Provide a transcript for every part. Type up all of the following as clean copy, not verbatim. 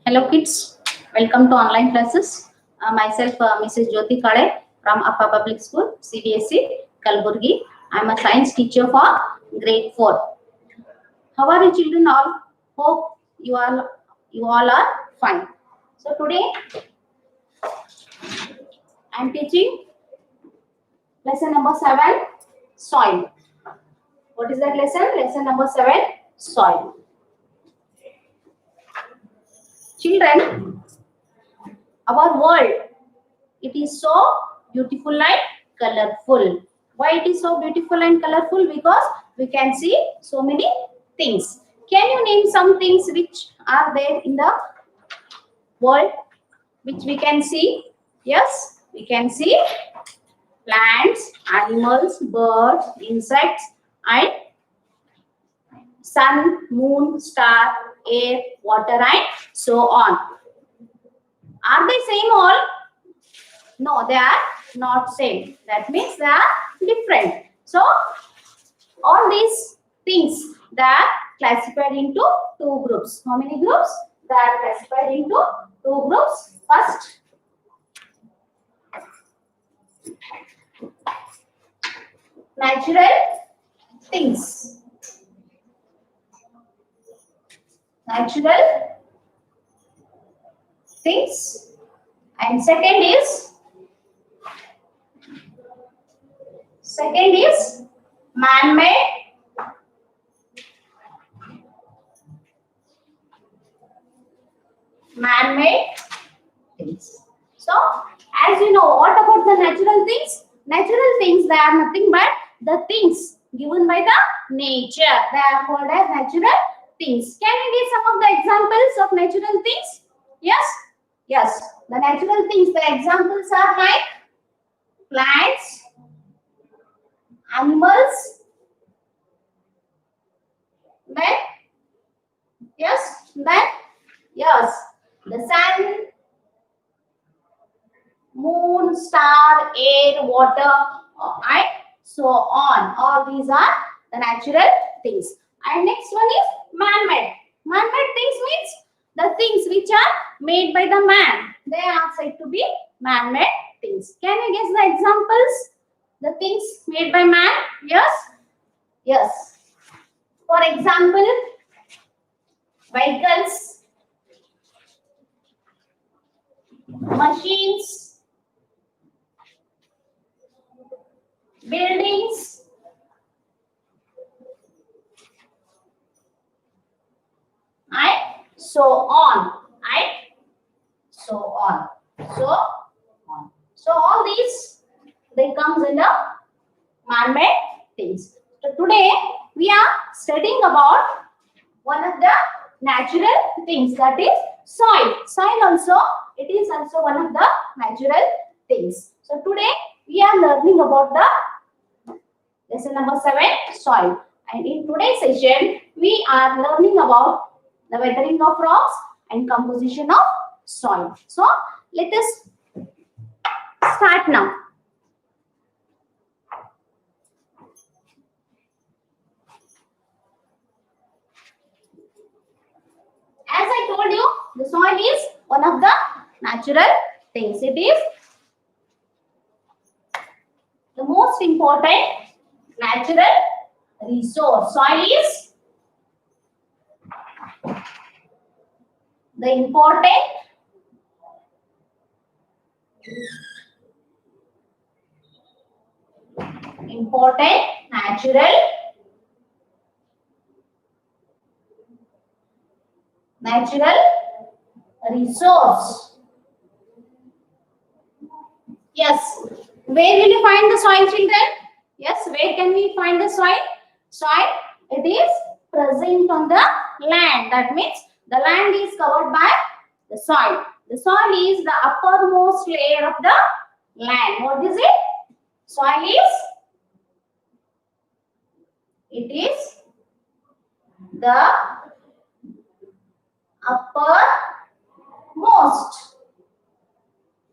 Hello kids, welcome to online classes. Myself Mrs. Jyothi Kale from Upper Public School, CBSE, Kalburgi. I am a science teacher for grade 4. How are you children all? Hope you all are fine. So today I am teaching lesson number 7, soil. What is that lesson? Lesson number 7, soil. Children, our world, it is so beautiful and colorful. Why it is so beautiful and colorful? Because we can see so many things. Can you name some things which are there in the world which we can see? Yes, we can see plants, animals, birds, insects, and sun, moon, star, air, water, and so on. Are they same all? No, they are not same. That means they are different. So, all these things they are classified into two groups. How many groups? They are classified into two groups. First, natural things. Natural things. And second is man-made things. So, as you know, what about the natural things? Natural things, they are nothing but the things given by the nature. They are called as natural things. Can you give some of the examples of natural things? Yes? Yes. The natural things, the examples are like plants, animals, then the sun, moon, star, air, water, and so on. All these are the natural things. And next one is man-made. Man-made things means the things which are made by the man. They are said to be man-made things. Can you guess the examples? The things made by man? Yes? Yes. For example, vehicles, machines, buildings, and so on. So all these, they comes in the man-made things. So today we are studying about one of the natural things, that is soil. Soil also, it is also one of the natural things. So today we are learning about the lesson number 7, soil. And in today's session, we are learning about the weathering of rocks and composition of soil. So let us start now. As I told you, the soil is one of the natural things. It is the most important natural resource. Soil is the important natural resource. Yes. Where will you find the soil, children? Yes. Where can we find the soil? Soil, it is present on the land. That means the land is covered by the soil. The soil is the uppermost layer of the land. What is it? Soil is, it is the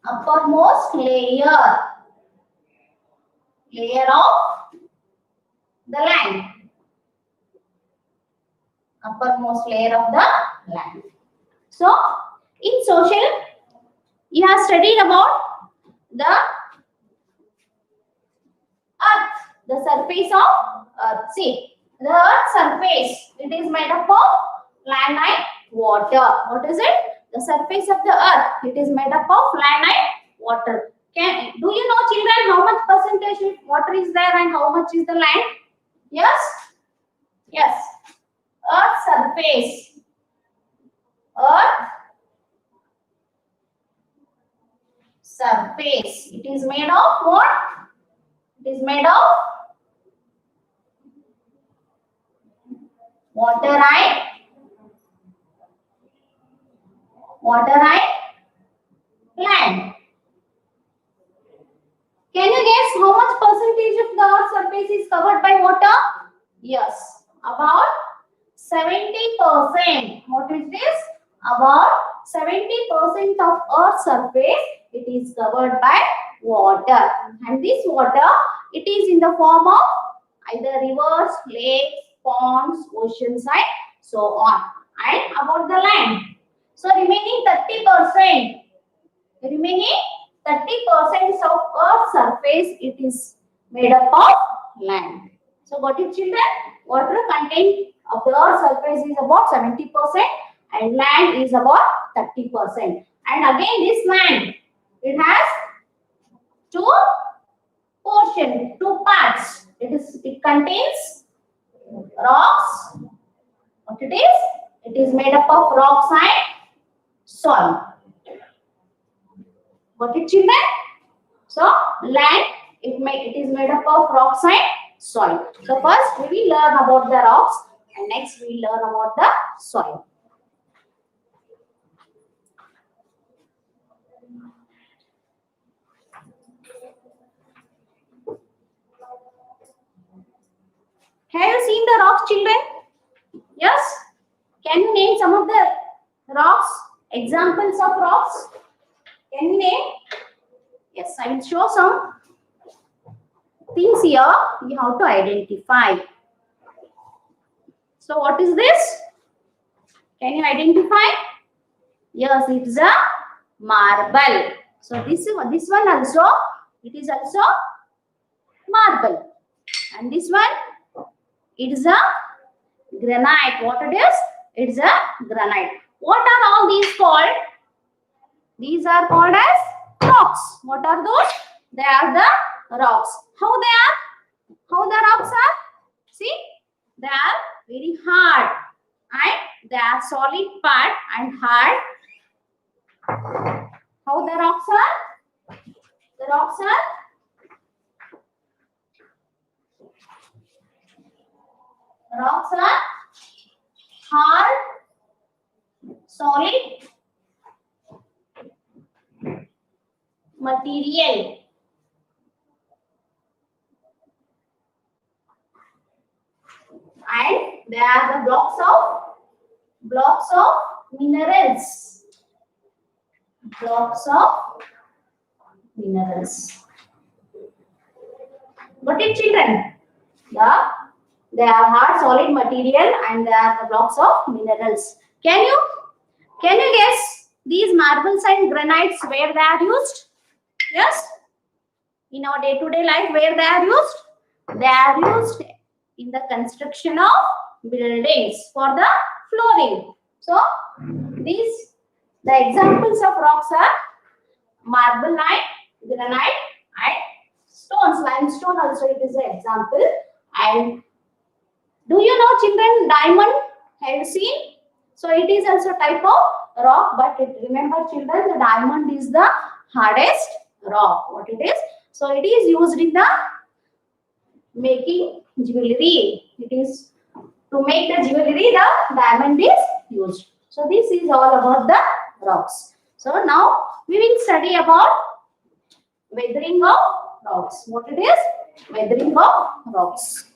uppermost layer of the land. Uppermost layer of the land. So In social, you have studied about the earth, the surface of earth. See, the earth surface, it is made up of land and water. What is it? The surface of the earth, it is made up of land and water. Do you know, children, how much percentage of water is there and how much is the land? Yes? Yes. Earth surface. Earth surface. It is made of what? It is made of water and land. Can you guess how much percentage of the earth surface is covered by water? Yes, about 70%. What is this? About 70% of earth surface, it is covered by water. And this water, it is in the form of either rivers, lakes, ponds, oceans, and so on. And about the land. So remaining 30%. Remaining 30% of earth surface, it is made up of land. So got it, children? Water content of the earth surface is about 70% and land is about 30%. And again, this land, it has two portions, two parts. It contains rocks. What it is? It is made up of rocks and soil. Got it, children? So land, it is made up of rocks and soil. So first we will learn about the rocks and next we will learn about the soil. Have you seen the rocks, children? Yes? Can you name some of the rocks? Examples of rocks? Can you name? Yes, I will show some things here you have to identify. So what is this? Can you identify? Yes, it's a marble. So this one also, it is also marble. And this one, it is a granite. What it is? It's a granite. What are all these called? These are called as rocks. What are those? They are the rocks. How they are? How the rocks are? See, they are very hard and they are solid part and hard. How the rocks are? The rocks are hard, solid material. And they are the blocks of minerals. Blocks of minerals. Got it, children? They are hard, solid material and they are the blocks of minerals. Can you guess these marbles and granites where they are used? Yes? In our day-to-day life, where they are used? They are used in the construction of buildings for the flooring. So, the examples of rocks are marble and granite and stones. Limestone also it is an example. And do you know, children, diamond? Have you seen? So it is also type of rock, but remember, children, the diamond is the hardest rock. What it is? So it is used in the making jewelry. It is to make the jewelry, the diamond is used. So this is all about the rocks. So now we will study about weathering of rocks. What it is? Weathering of rocks.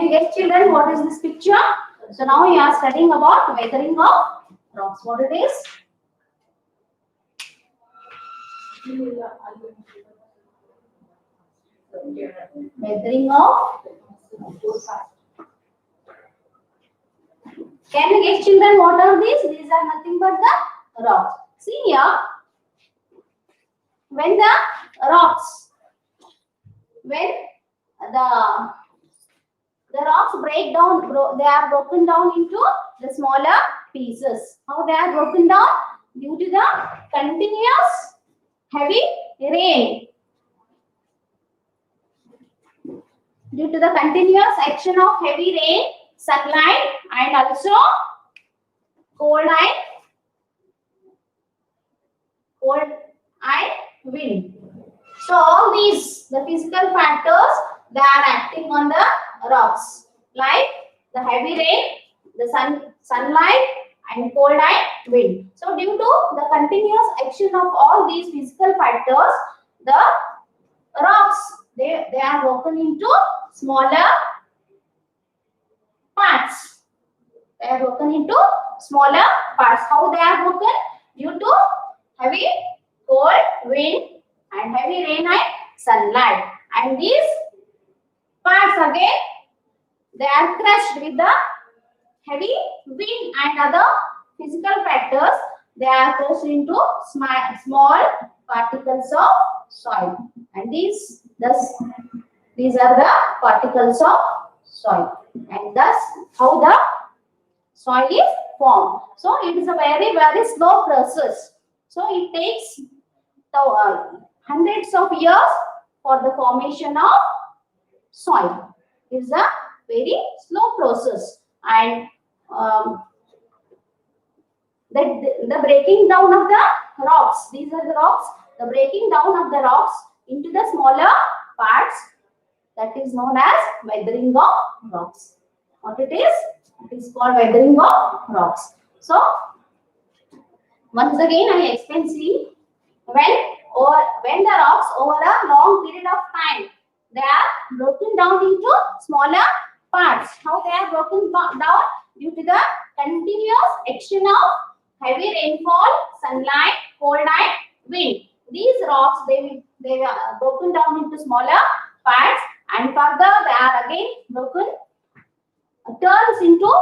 you guess, children, what is this picture? So now we are studying about weathering of rocks. What it is? Weathering of. Can you guess, children, what are these? These are nothing but the rocks. See here, when the rocks, when the rocks break down, they are broken down into the smaller pieces. How they are broken down? Due to the continuous heavy rain. Due to the continuous action of heavy rain, sunlight, and also cold and wind. So all these, the physical factors, they are acting on the rocks, like the heavy rain, the sunlight, and cold and wind. So due to the continuous action of all these physical factors, the rocks, they are broken into smaller parts. They are broken into smaller parts. How they are broken? Due to heavy cold wind and heavy rain and sunlight. And these parts again, they are crushed with the heavy wind and other physical factors. They are crushed into small particles of soil. And these are the particles of soil. And thus how the soil is formed. So it is a very, very slow process. So it takes hundreds of years for the formation of soil. It is a very slow process. And the breaking down of the rocks, these are the rocks, the breaking down of the rocks into the smaller parts, that is known as weathering of rocks. What it is? It is called weathering of rocks. So once again I explain, see, when the rocks over a long period of time, they are broken down into smaller parts. How they are broken down? Due to the continuous action of heavy rainfall, sunlight, cold and wind. These rocks, they are broken down into smaller parts, and further they are again broken, turns into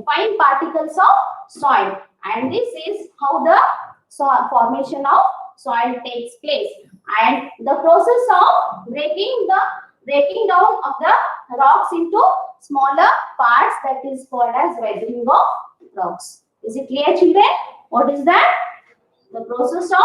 fine particles of soil. And this is how the formation of soil takes place. And the process of breaking down of the rocks into smaller parts, that is called as weathering of rocks. Is it clear, children? What is that? The process of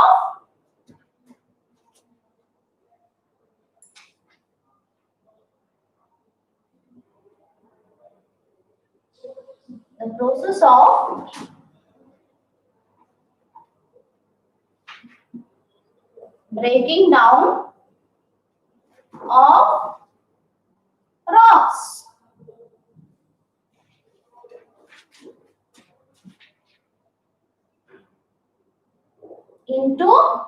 breaking down of rocks into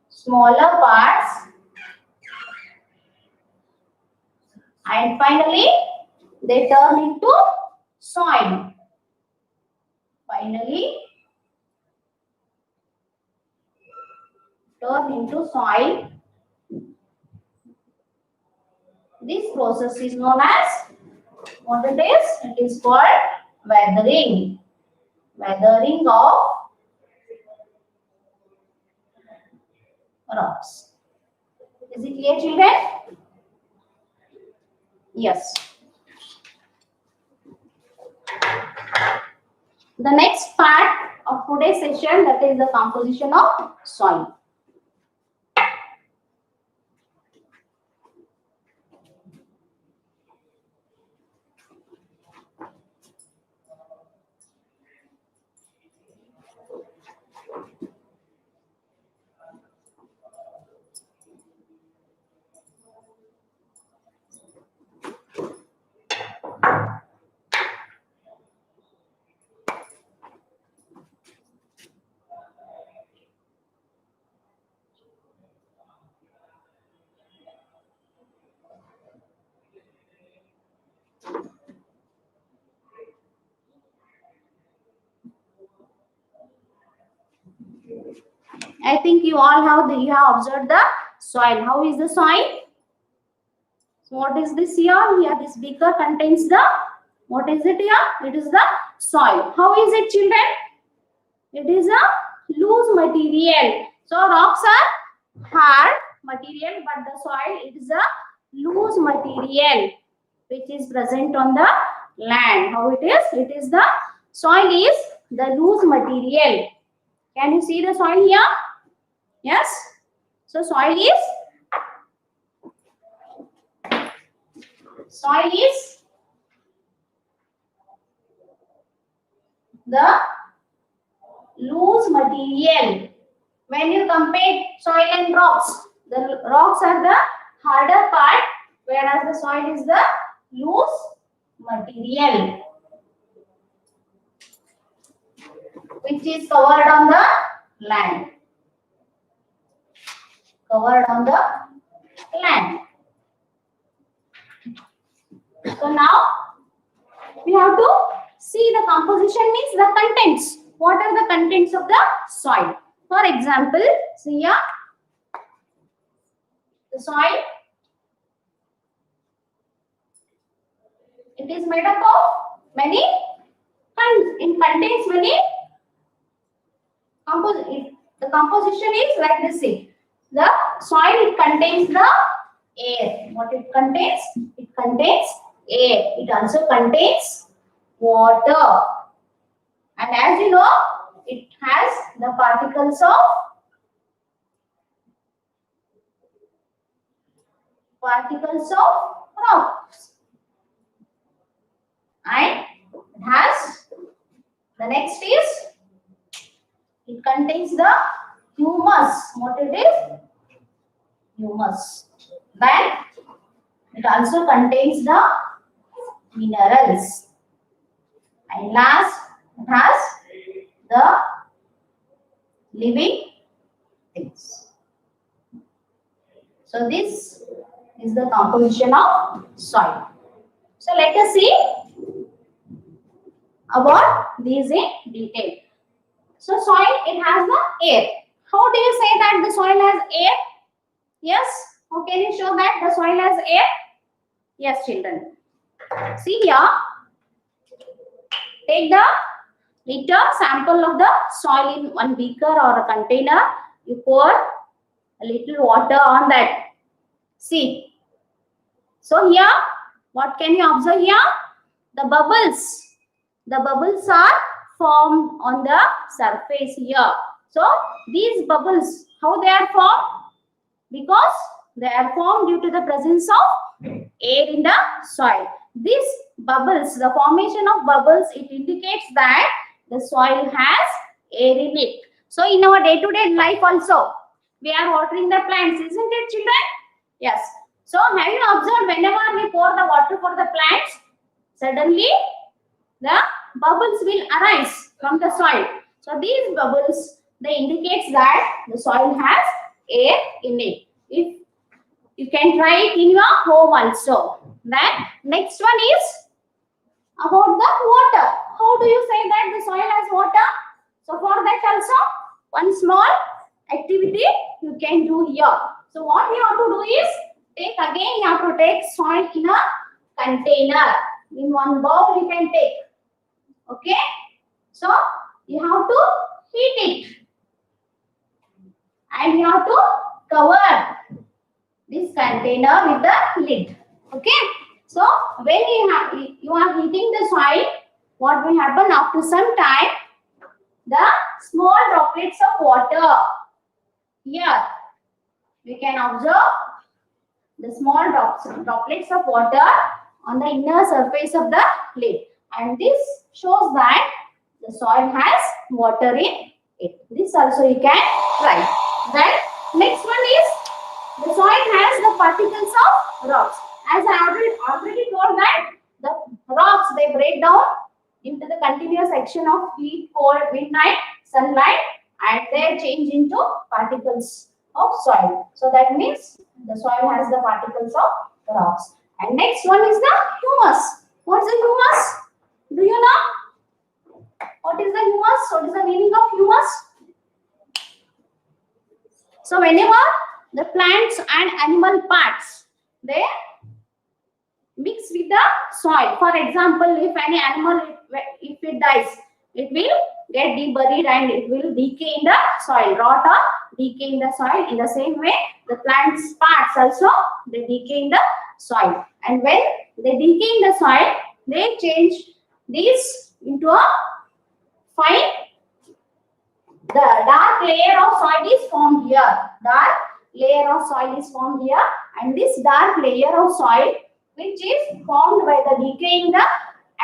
smaller parts, and finally they turn into soil. Finally turn into soil. This process is known as, what it is? It is called weathering. Weathering of rocks. Is it clear, children? Yes. The next part of today's session, that is the composition of soil. I think you all you have observed the soil. How is the soil? So what is this here? Here this beaker contains the, what is it here? It is the soil. How is it, children? It is a loose material. So rocks are hard material, but the soil, it is a loose material which is present on the land. How it is? It is the soil is the loose material. Can you see the soil here? Yes. So soil is the loose material. When you compare soil and rocks, the rocks are the harder part, whereas the soil is the loose material which is covered on the land. Covered on the land. So now we have to see the composition, means the contents. What are the contents of the soil? For example, see here, the soil, it is made up of many, it contains many the composition is like this. See, the soil, it contains the air. What it contains? It contains air. It also contains water. And as you know, it has the particles of rocks. And it has, the next is, it contains the humus. What it is? Humus. Then it also contains the minerals. And last, it has the living things. So this is the composition of soil. So let us see about these in detail. So soil, it has the air. How do you say that the soil has air? Yes. How can you show that the soil has air? Yes, children. See here. Take the liter sample of the soil in one beaker or a container. You pour a little water on that. See. So here, what can you observe here? The bubbles. The bubbles are formed on the surface here. So these bubbles, how they are formed? Because they are formed due to the presence of air in the soil. These bubbles, the formation of bubbles, it indicates that the soil has air in it. So in our day-to-day life also, we are watering the plants, isn't it, children? Yes. So have you observed, whenever we pour the water for the plants, suddenly the bubbles will arise from the soil. So these bubbles, they indicates that the soil has air in it. If you can try it in your home also. Then next one is about the water. How do you say that the soil has water? So for that also, one small activity you can do here. So what you have to do is, you have to take soil in a container. In one bowl you can take. Okay. So you have to heat it. And you have to cover this container with the lid. Okay. So when you are heating the soil, what will happen after some time? The small droplets of water. Here we can observe the small droplets of water on the inner surface of the lid, and this shows that the soil has water in it. This also you can try. Then next one is, the soil has the particles of rocks. As I already told that the rocks, they break down into the continuous action of heat, cold, midnight, sunlight, and they change into particles of soil. So that means the soil has the particles of rocks. And next one is the humus. What's the humus? Do you know? What is the humus? What is the meaning of humus? So whenever the plants and animal parts, they mix with the soil. For example, if any animal, if it dies, it will get buried and it will decay in the soil, rot or decay in the soil. In the same way, the plants parts also, they decay in the soil. And when they decay in the soil, they change this into a fine. The dark layer of soil is formed here. Dark layer of soil is formed here, and this dark layer of soil, which is formed by the decaying the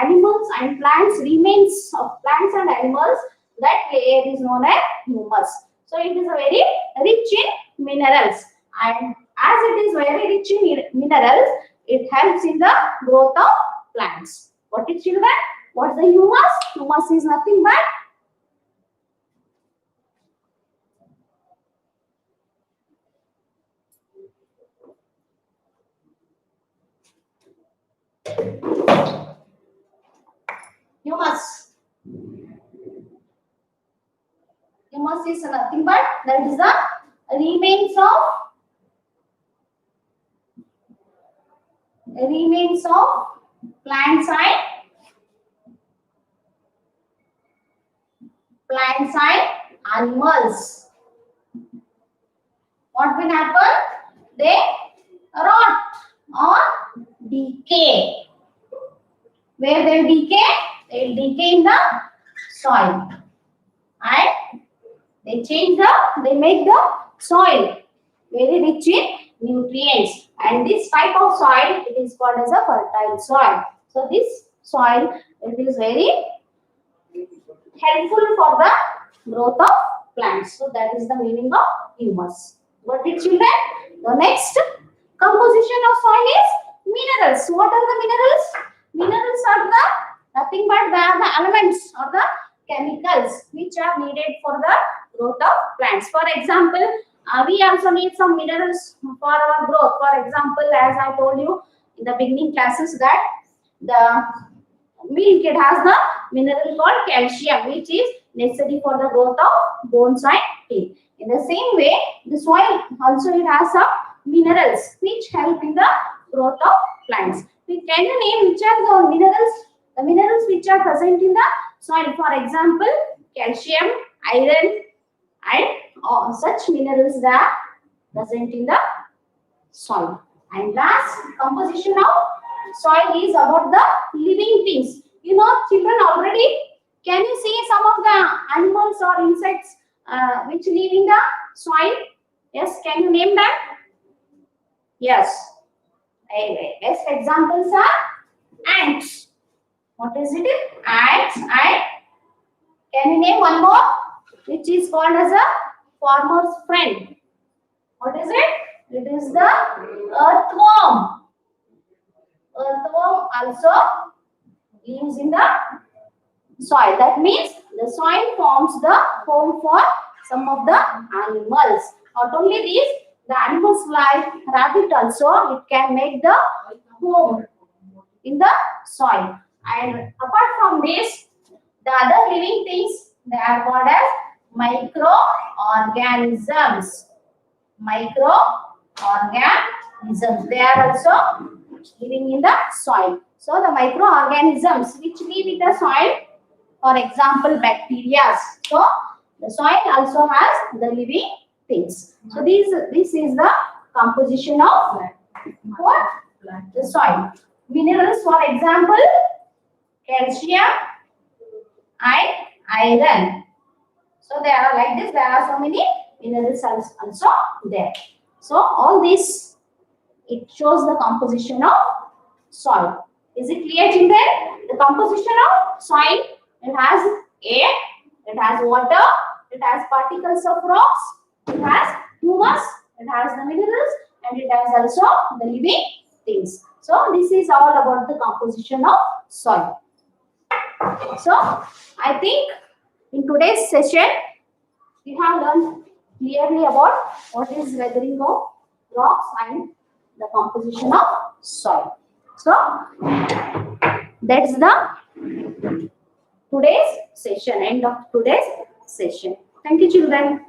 animals and plants, remains of plants and animals, that layer is known as humus. So it is very rich in minerals, and as it is very rich in minerals, it helps in the growth of plants. What is, children? What's the humus? Humus is nothing but humus. Humus is nothing but that is the remains of plants and animals. What will happen? They rot or decay. Where they decay? They will decay in the soil, and they make the soil very rich in nutrients, and this type of soil, it is called as a fertile soil. So this soil, it is very helpful for the growth of plants. So that is the meaning of humus. What did children? The next composition of soil is minerals. What are the minerals? Minerals are the nothing but the elements or the chemicals which are needed for the growth of plants. For example, we also need some minerals for our growth. For example, as I told you in the beginning classes, that the milk, it has the mineral called calcium, which is necessary for the growth of bones and teeth. In the same way, the soil also, it has some minerals which help in the growth of plants. Can you name which are the minerals? The minerals which are present in the soil. For example, calcium, iron, and such minerals that are present in the soil. And last composition of soil is about the living things. You know, children, already, can you see some of the animals or insects which live in the soil? Yes, can you name them? Yes. Best examples are ants. What is it? Ants. And can you name one more, which is called as a farmer's friend? What is it? It is the earthworm. Earthworm also lives in the soil. That means the soil forms the home for some of the animals. Not only these, the animals like rabbit also, it can make the home in the soil. And apart from this, the other living things, they are called as microorganisms. Microorganisms, they are also living in the soil. So the microorganisms which live in the soil, for example, bacteria. So the soil also has the living things. So this is the composition of what? The soil. Minerals, for example, calcium and iron. So there are like this, there are so many minerals also there. So all this, it shows the composition of soil. Is it clear, children? The composition of soil, it has air, it has water, it has particles of rocks, it has humus, it has the minerals, and it has also the living things. So this is all about the composition of soil. So I think in today's session, we have learned clearly about what is weathering of rocks and the composition of soil. So that's the today's session, end of today's session. Thank you, children.